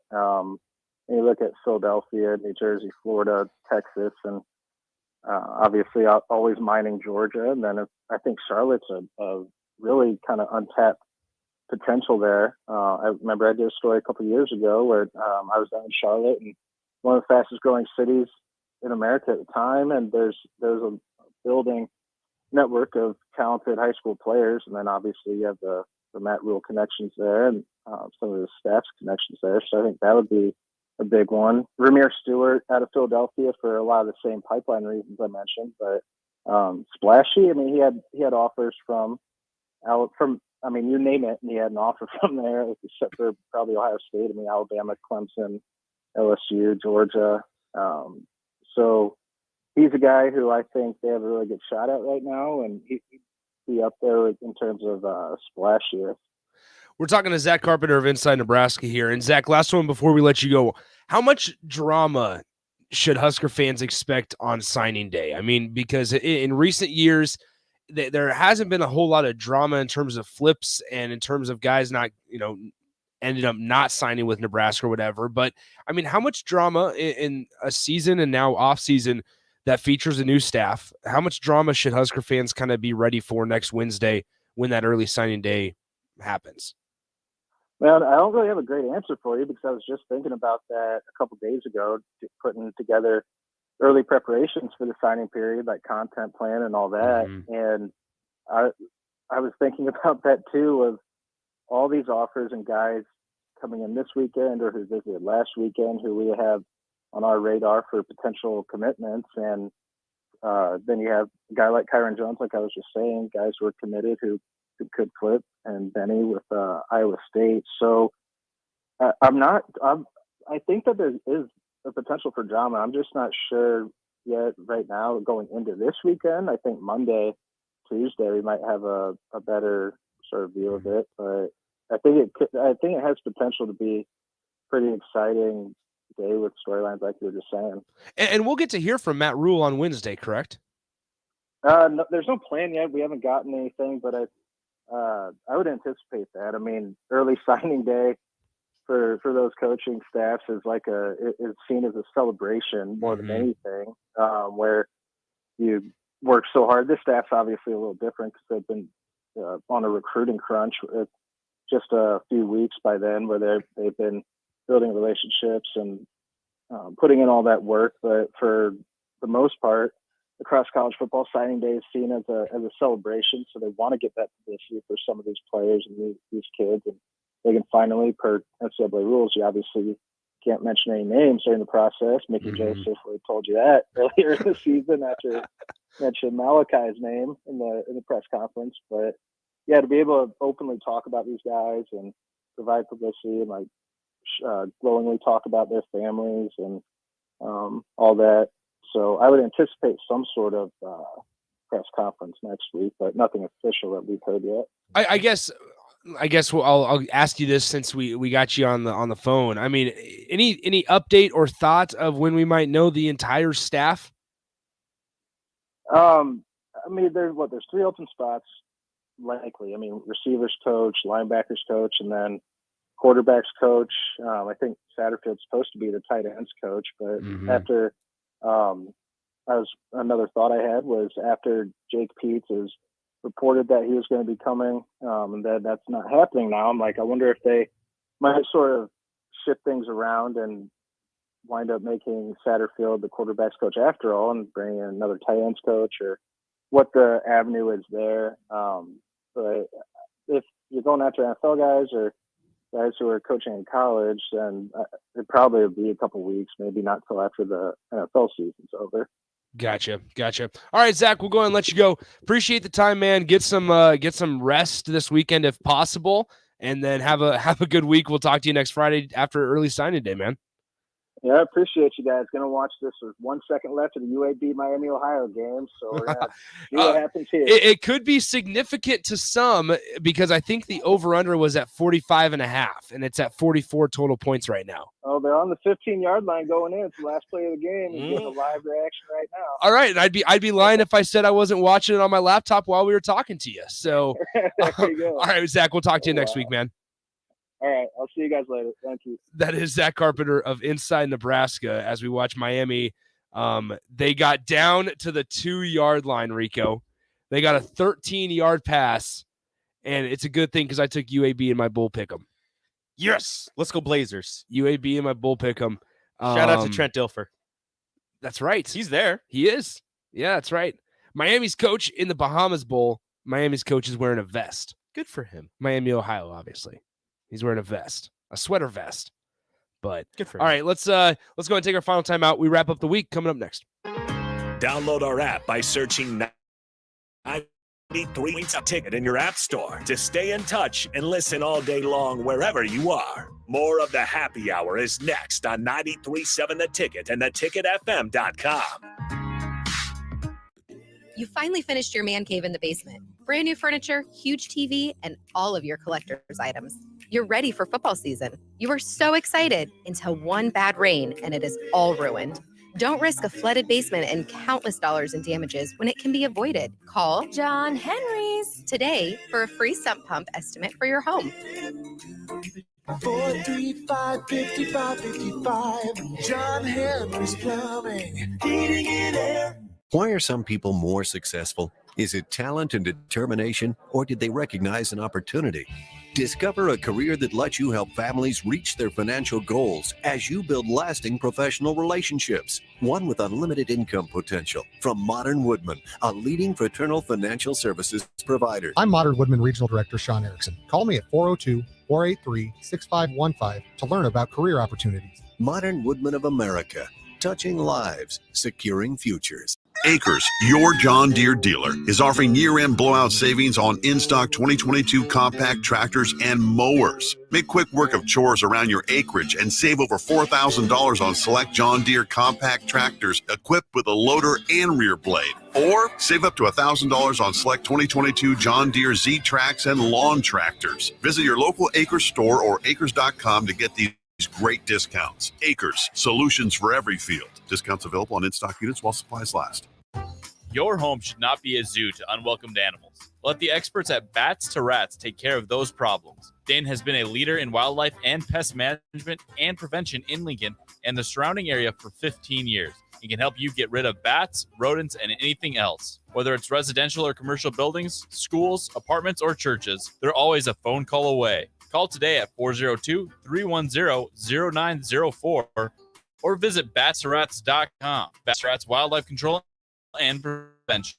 And you look at Philadelphia, New Jersey, Florida, Texas, and obviously always mining Georgia. And then I think Charlotte's a really kind of untapped potential there. I remember I did a story a couple of years ago where I was down in Charlotte, and one of the fastest growing cities in America at the time. And there's a building network of talented high school players. And then obviously you have the Matt Rule connections there and some of the staff's connections there. So I think that would be a big one. Ramir Stewart out of Philadelphia for a lot of the same pipeline reasons I mentioned, but splashy. I mean, he had offers from I mean, you name it, and he had an offer from there, except for probably Ohio State. I mean, Alabama, Clemson, LSU, Georgia. So he's a guy who I think they have a really good shot at right now, and he'd be up there in terms of splashiest. We're talking to Zack Carpenter of Inside Nebraska here. And Zack, last one before we let you go. How much drama should Husker fans expect on signing day? I mean, because in recent years, there hasn't been a whole lot of drama in terms of flips and in terms of guys not, ended up not signing with Nebraska or whatever. But I mean, how much drama in a season and now off season that features a new staff? How much drama should Husker fans kind of be ready for next Wednesday when that early signing day happens? Well, I don't really have a great answer for you because I was just thinking about that a couple days ago, putting together early preparations for the signing period, like content plan and all that. And I was thinking about that too, of all these offers and guys coming in this weekend or who visited last weekend, who we have on our radar for potential commitments. And then you have a guy like Kyron Jones, like I was just saying, guys who are committed who could flip, and Benny with Iowa State. So I think that there is a potential for drama. I'm just not sure yet right now going into this weekend. I think Monday, Tuesday, we might have a better sort of view of it, but I think it has potential to be pretty exciting day with storylines like you were just saying. And we'll get to hear from Matt Rule on Wednesday, correct? No, there's no plan yet. We haven't gotten anything, but I would anticipate that. I mean, early signing day for those coaching staffs is is seen as a celebration more than anything, where you work so hard. This staff's obviously a little different because they've been on a recruiting crunch. It's just a few weeks by then where they've been building relationships and putting in all that work. But for the most part, across college football, signing day is seen as a celebration. So they want to get that publicity for some of these players and these kids, and they can finally, per NCAA rules, you obviously can't mention any names during the process. Mickey Joseph told you that earlier in the season after mentioned Malachi's name in the press conference. But yeah, to be able to openly talk about these guys and provide publicity and glowingly talk about their families and all that. So I would anticipate some sort of press conference next week, but nothing official that we've heard yet. I guess I'll ask you this since we got you on the phone. I mean, any update or thought of when we might know the entire staff? I mean, there's 3 open spots likely. I mean, receivers coach, linebackers coach, and then quarterbacks coach. I think Satterfield's supposed to be the tight ends coach, but after another thought I had was after Jake Peets is reported that he was going to be coming, and that's not happening now. I'm like, I wonder if they might sort of shift things around and wind up making Satterfield the quarterbacks coach after all and bring in another tight ends coach, or what the avenue is there. But if you're going after NFL guys or guys who are coaching in college, then it probably will be a couple weeks, maybe not till after the NFL season's over. Gotcha. All right, Zack, we'll go ahead and let you go. Appreciate the time, man. Get some rest this weekend if possible, and then have a good week. We'll talk to you next Friday after early signing day, man. Yeah, I appreciate you guys. Going to watch this with 1 second left of the UAB Miami Ohio game, so we're going to see what happens here. It could be significant to some because I think the over/under was at 45.5, and it's at 44 total points right now. Oh, they're on the 15-yard line going in. It's the last play of the game. We're getting a live reaction right now. All right, and I'd be lying if I said I wasn't watching it on my laptop while we were talking to you. So, there you go. All right, Zack, we'll talk to you next week, man. All right, I'll see you guys later. Thank you. That is Zack Carpenter of Inside Nebraska as we watch Miami. They got down to the 2-yard line, Rico. They got a 13-yard pass, and it's a good thing because I took UAB in my bull pick'em. Yes, let's go Blazers. UAB in my bull pick'em. Shout out to Trent Dilfer. That's right. He's there. He is. Yeah, that's right. Miami's coach in the Bahamas Bowl. Miami's coach is wearing a vest. Good for him. Miami, Ohio, obviously. He's wearing a vest, a sweater vest. But good for all him. Right, let's go and take our final time out. We wrap up the week coming up next. Download our app by searching 93 Ticket in your app store to stay in touch and listen all day long wherever you are. More of the happy hour is next on 93.7 The Ticket and theticketfm.com. You finally finished your man cave in the basement. brand new furniture, huge TV, and all of your collector's items. You're ready for football season. You are so excited until one bad rain and it is all ruined. Don't risk a flooded basement and countless dollars in damages when it can be avoided. Call John Henry's today for a free sump pump estimate for your home. 435-5555. John Henry's Plumbing, Heating and Air. Why are some people more successful? Is it talent and determination, or did they recognize an opportunity? Discover a career that lets you help families reach their financial goals as you build lasting professional relationships. One with unlimited income potential. From Modern Woodman, a leading fraternal financial services provider. I'm Modern Woodman Regional Director Sean Erickson. Call me at 402-483-6515 to learn about career opportunities. Modern Woodman of America. Touching lives, securing futures. Acres, your John Deere dealer, is offering year-end blowout savings on in-stock 2022 compact tractors and mowers. Make quick work of chores around your acreage and save over $4,000 on select John Deere compact tractors equipped with a loader and rear blade. Or save up to $1,000 on select 2022 John Deere Z-Trax and lawn tractors. Visit your local Acres store or acres.com to get these great discounts. Acres, solutions for every field. Discounts available on in-stock units while supplies last. Your home should not be a zoo to unwelcomed animals. Let the experts at Bats to Rats take care of those problems. Dane has been a leader in wildlife and pest management and prevention in Lincoln and the surrounding area for 15 years. He can help you get rid of bats, rodents, and anything else. Whether it's residential or commercial buildings, schools, apartments, or churches, they're always a phone call away. Call today at 402-310-0904 or visit batsrats.com. Bats Rats Wildlife Control and Prevention.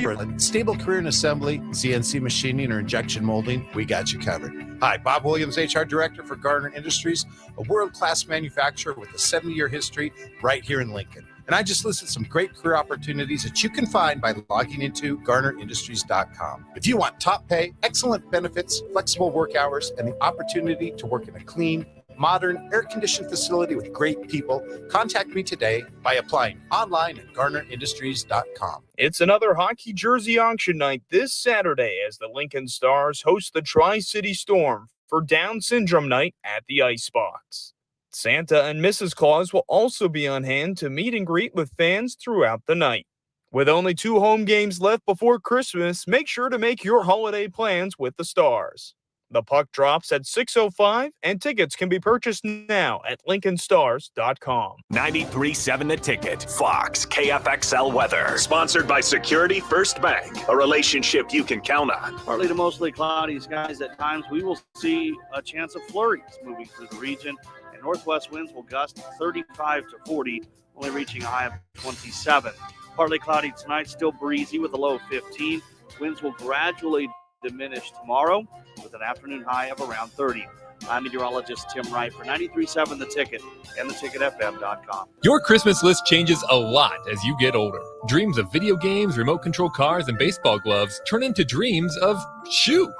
For a stable career in assembly, CNC machining, or injection molding, we got you covered. Hi, Bob Williams, HR Director for Garner Industries, a world-class manufacturer with a 70-year history right here in Lincoln. And I just listed some great career opportunities that you can find by logging into GarnerIndustries.com. If you want top pay, excellent benefits, flexible work hours, and the opportunity to work in a clean, modern, air-conditioned facility with great people, contact me today by applying online at GarnerIndustries.com. It's another hockey jersey auction night this Saturday as the Lincoln Stars host the Tri-City Storm for Down Syndrome Night at the Icebox. Santa and Mrs. Claus will also be on hand to meet and greet with fans throughout the night. With only 2 home games left before Christmas, make sure to make your holiday plans with the Stars. The puck drops at 6:05, and tickets can be purchased now at LincolnStars.com. 93.7 The Ticket, Fox, KFXL weather. Sponsored by Security First Bank, a relationship you can count on. Partly to mostly cloudy skies at times. We will see a chance of flurries moving through the region, and northwest winds will gust 35 to 40, only reaching a high of 27. Partly cloudy tonight, still breezy with a low of 15. Winds will gradually diminish tomorrow with an afternoon high of around 30. I'm meteorologist Tim Wright for 93.7 The Ticket and theticketfm.com. Your Christmas list changes a lot as you get older. Dreams of video games, remote control cars, and baseball gloves turn into dreams of shoes.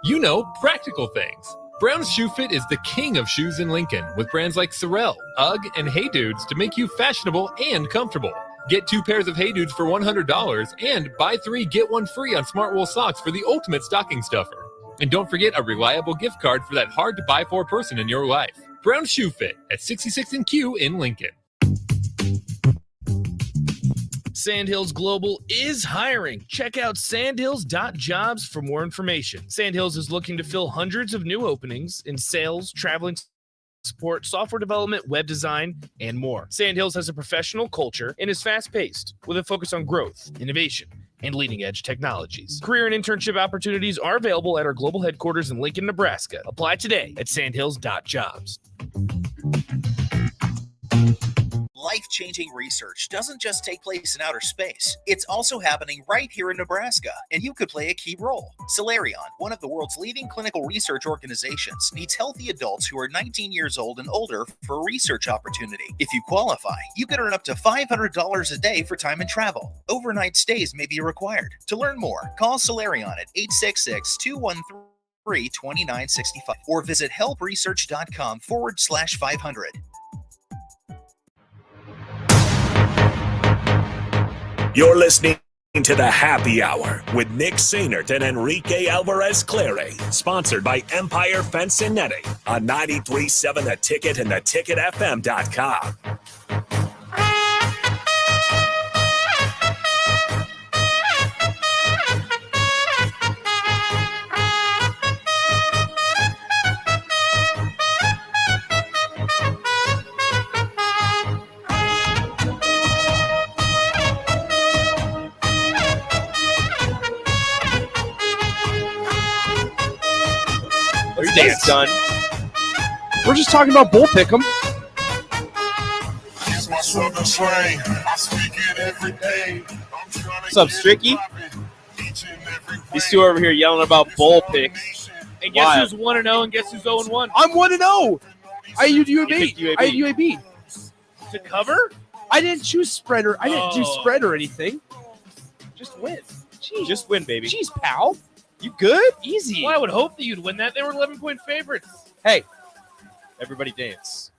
You know, practical things. Brown's Shoe Fit is the king of shoes in Lincoln with brands like Sorel, UGG, and Hey Dudes to make you fashionable and comfortable. Get 2 pairs of Hey Dudes for $100 and buy 3, get 1 free on Smart Wool socks for the ultimate stocking stuffer. And don't forget a reliable gift card for that hard-to-buy-for person in your life. Brown Shoe Fit at 66 and Q in Lincoln. Sandhills Global is hiring. Check out sandhills.jobs for more information. Sandhills is looking to fill hundreds of new openings in sales, traveling support, software development, web design, and more. Sandhills has a professional culture and is fast-paced with a focus on growth, innovation, and leading-edge technologies. Career and internship opportunities are available at our global headquarters in Lincoln, Nebraska. Apply today at sandhills.jobs. Life-changing research doesn't just take place in outer space. It's also happening right here in Nebraska, and you could play a key role. Solarion, one of the world's leading clinical research organizations, needs healthy adults who are 19 years old and older for a research opportunity. If you qualify, you can earn up to $500 a day for time and travel. Overnight stays may be required. To learn more, call Solarion at 866-213-2965 or visit helpresearch.com/500. You're listening to the Happy Hour with Nick Sainert and Enrique Alvarez Clary, sponsored by Empire Fence and Netting on 93.7 The Ticket and theticketfm.com. Dance done. We're just talking about bull pick'em. What's up, Stricky? These two over here yelling about bull picks. And guess who's 1-0 and guess who's 0-1? I'm 1-0. I had UAB. I had UAB. To cover? I didn't choose spreader. I didn't do spread or anything. Just win. Jeez. Just win, baby. Jeez, pal. You good? Easy. Well, I would hope that you'd win that. They were 11-point favorites. Hey, everybody dance.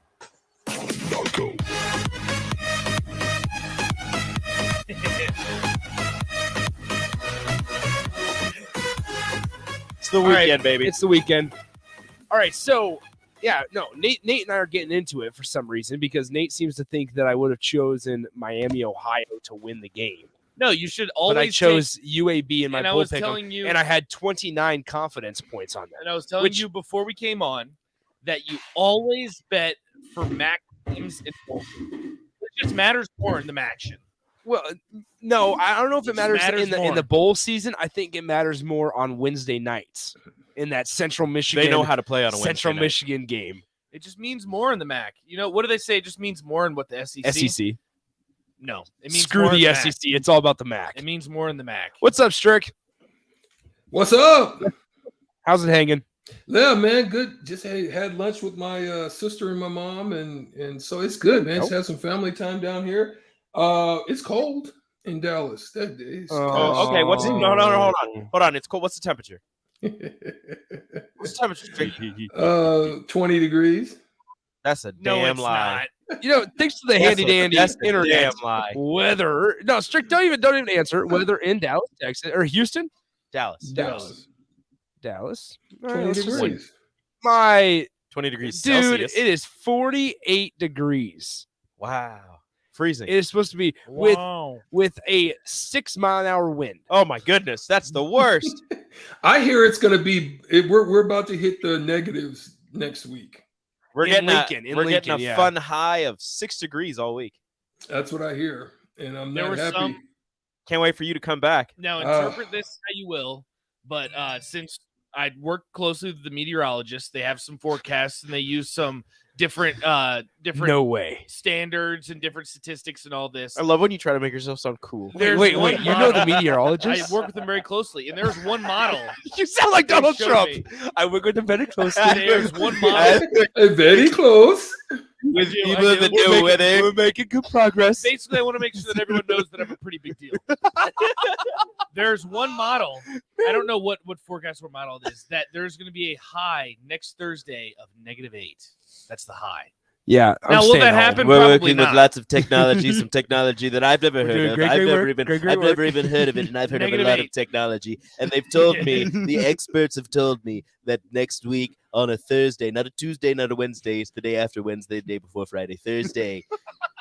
It's the weekend, baby. It's the weekend. All right, so yeah, no, Nate and I are getting into it for some reason because Nate seems to think that I would have chosen Miami, Ohio to win the game. No, you should always. But I chose UAB in my bull pick, you, and I had 29 confidence points on that. And I was telling you before we came on that you always bet for MAC teams in bowl. It just matters more in the action. Well, no, I don't know if it matters in the bowl season. I think it matters more on Wednesday nights in that Central Michigan. They know how to play on a Central Wednesday night. Michigan game. It just means more in the MAC. You know, what do they say? It just means more in what the SEC. SEC. No, it means Screw more the in SEC. MAC. It's all about the MAC. It means more in the MAC. What's up, Strick? What's up? How's it hanging? Yeah, man, good. Just had lunch with my sister and my mom, and so it's good, man. Just had some family time down here. It's cold in Dallas. That is. Okay, what's no, hold on. It's cold. What's the temperature? What's the temperature? 20 degrees. That's a damn lie. Not. You know, thanks to the handy dandy internet. Damn lie. Weather. No, Strick, don't even answer. Weather in Dallas, Texas, or Houston? Dallas. All 20 right, degrees. My 20 degrees dude, Celsius. it is 48 degrees. Wow. Freezing. It is supposed to be with a 6 mile an hour wind. Oh my goodness, that's the worst. I hear it's going to be. We're about to hit the negatives next week. We're getting Lincoln, a fun high of 6 degrees all week. That's what I hear, and I'm There not were happy. some- Can't wait for you to come back. Now interpret this how you will, but since I work closely with the meteorologists, they have some forecasts and they use some different No way. standards and different statistics and all this. I love when you try to make yourself sound cool. Wait, you know the meteorologist? I work with them very closely, and there's one model. You sound like they Donald showed Trump. me. I work with them very closely. There's one model. Very close. With I people do. that do with it. We're making good progress. Basically, I want to make sure that everyone knows that I'm a pretty big deal. There's one model. I don't know what forecast or model it is. That there's going to be a high next Thursday of -8. That's the high. Yeah. Now, will that happen? We're Probably working not. with lots of technology, some technology that I've never We're heard doing of. great I've work. never even heard of it, and I've heard of a lot of -8. technology. And they've told me, the experts have told me that next week on a Thursday, not a Tuesday, not a Wednesday, it's the day after Wednesday, the day before Friday. Thursday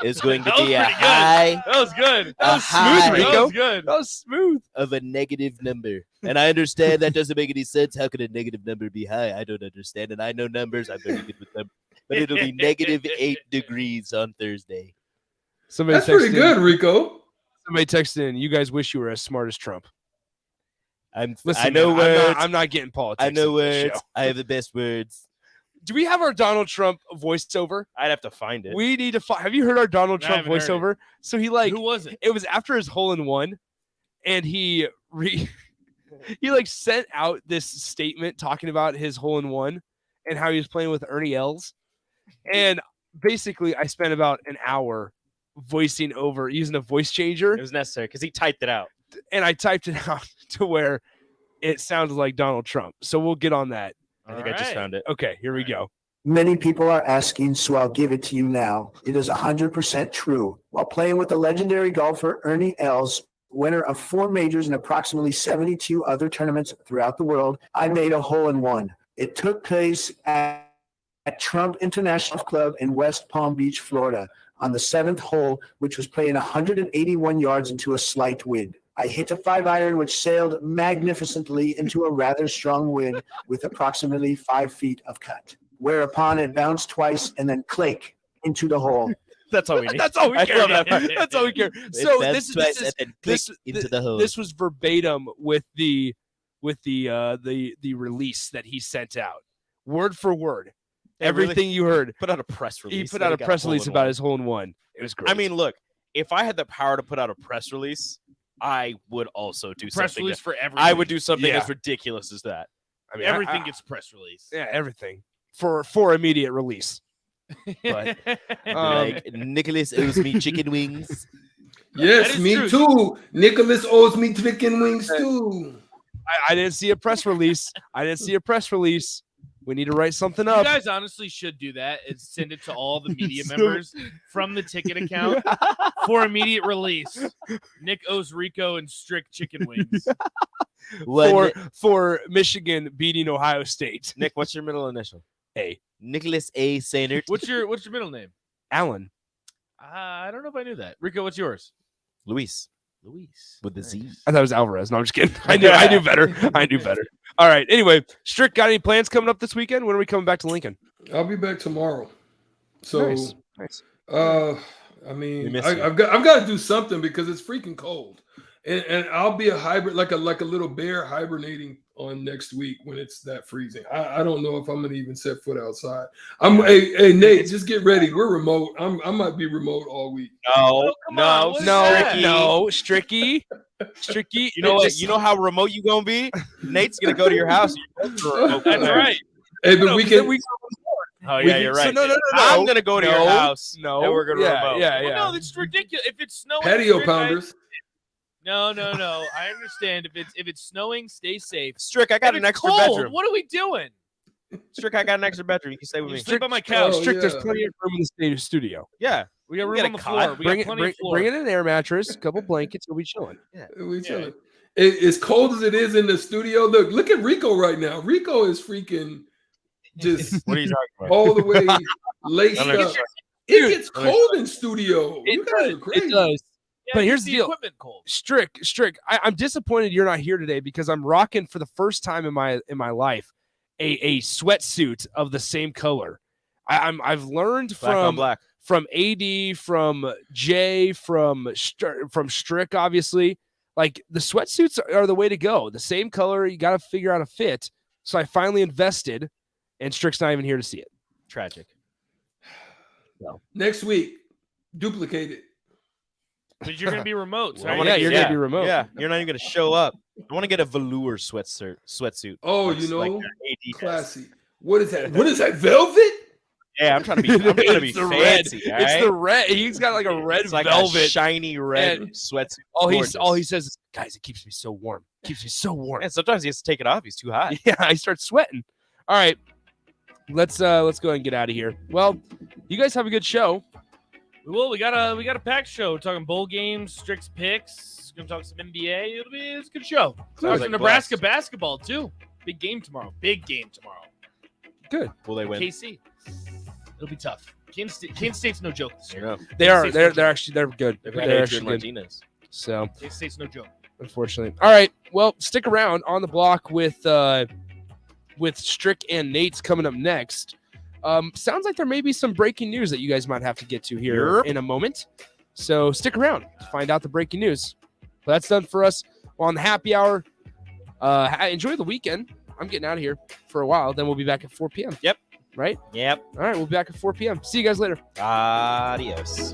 is going to That was be a pretty good. high That was good. A high That was good. That was smooth. of a negative number. And I understand that doesn't make any sense. How could a negative number be high? I don't understand. And I know numbers. I'm very good with them. But it'll be -8 degrees on Thursday. Somebody That's pretty texted good, in- Rico. Somebody texted in, you guys wish you were as smart as Trump. Listen, I know man, words. I'm not getting politics. I know in this words. show. I have the best words. Do we have our Donald Trump voiceover? I'd have to find it. We need to find. Have you heard our Donald I Trump haven't heard voiceover? So he like Who was it? it was after his hole-in-one, and he like sent out this statement talking about his hole-in-one and how he was playing with Ernie Els. And basically, I spent about an hour voicing over using a voice changer. It was necessary because he typed it out. And I typed it out to where it sounded like Donald Trump. So we'll get on that. I think I just found it. Okay, here we go. Many people are asking, so I'll give it to you now. It is 100% true. While playing with the legendary golfer Ernie Els, winner of 4 majors and approximately 72 other tournaments throughout the world, I made a hole-in-one. It took place at Trump International Club in West Palm Beach, Florida, on the 7th hole, which was playing 181 yards into a slight wind. I hit a 5-iron which sailed magnificently into a rather strong wind with approximately 5 feet of cut, whereupon it bounced twice and then click into the hole. That's all we need. That's all we care about. That. That's all we care. So this was verbatim with the release that he sent out, word for word. Everything you heard. Put out a press release. He put out a press release about his hole-in-one. It was great. I mean, look, if I had the power to put out a press release, I would also do press something. Release for everything. I would do something as ridiculous as that. I mean, everything gets press release. Yeah, everything for immediate release. But like Nicholas owes me chicken wings. Yes, me true. Too. Nicholas owes me chicken wings too. I didn't see a press release. We need to write something up. You guys honestly should do that and send it to all the media members from the ticket account for immediate release. Nick owes Rico and Strick chicken wings. For Michigan beating Ohio State. Nick, what's your middle initial? A. Nicholas A. Sainert. What's your middle name? Alan. I don't know if I knew that. Rico, what's yours? Luis. Luis. With the Z. I thought it was Alvarez. No, I'm just kidding. I knew better. All right. Anyway, Strick, got any plans coming up this weekend? When are we coming back to Lincoln? I'll be back tomorrow. So nice. I mean, I've got to do something because it's freaking cold. And I'll be a hybrid, like a little bear hibernating on next week when it's that freezing. I don't know if I'm gonna even set foot outside. Hey Nate, just get ready. We're remote. I might be remote all week. No, Stricky. You know what? You know how remote you gonna be? Nate's gonna go to your house. That's right. Hey, but we can. Oh yeah, you're right. So no. I'm gonna go to your house. No, and we're gonna remote. Yeah. Well, no, it's ridiculous. If it's snowing, Patio pounders. No. I understand. If it's snowing, stay safe. Strick, I got an extra bedroom. What are we doing? Strick, I got an extra bedroom. You can stay with me. Sleep on my couch. Strick, there's plenty of room in the studio. Yeah. We got room on the floor. We got plenty of floor. Bring in an air mattress, a couple blankets, we'll be chilling. Yeah. We chilling. As cold as it is in the studio, look at Rico right now. Rico is freaking just what are you talking about? all the way laced up. It gets cold in studio. You guys are crazy. It does. Yeah, but here's the deal. Equipment cold. Strick, I'm disappointed you're not here today because I'm rocking for the first time in my life a sweatsuit of the same color. I've learned from AD, from Jay, from Strick, obviously. Like the sweatsuits are the way to go. The same color, you got to figure out a fit. So I finally invested, and Strick's not even here to see it. Tragic. No. Next week, duplicate it. But you're gonna be remote. So you're gonna be remote. Yeah, you're not even gonna show up. I want to get a velour sweatsuit. Oh, like classy. What is that? What is that? Velvet? Yeah, I'm trying to be fancy. Red. It's the red. He's got like a red velvet, a shiny red sweatsuit. All he says is, "Guys, it keeps me so warm. Keeps me so warm." And sometimes he has to take it off. He's too hot. Yeah, I start sweating. All right, let's go ahead and get out of here. Well, you guys have a good show. Well, we got a packed show. We're talking bowl games, Strick's picks. We're gonna talk some NBA. It's a good show. Sounds like Nebraska basketball too. Big game tomorrow. Good. Will they win? KC. It'll be tough. Kansas State's no joke this year. They're good. They're actually Martinez. So Kansas State's no joke. Unfortunately. All right. Well, stick around on the block with Strick and Nate's coming up next. Sounds like there may be some breaking news that you guys might have to get to here in a moment. So stick around to find out the breaking news. But that's done for us on the happy hour. Enjoy the weekend. I'm getting out of here for a while. Then we'll be back at 4 p.m. Yep. Right? Yep. All right. We'll be back at 4 p.m. See you guys later. Adios.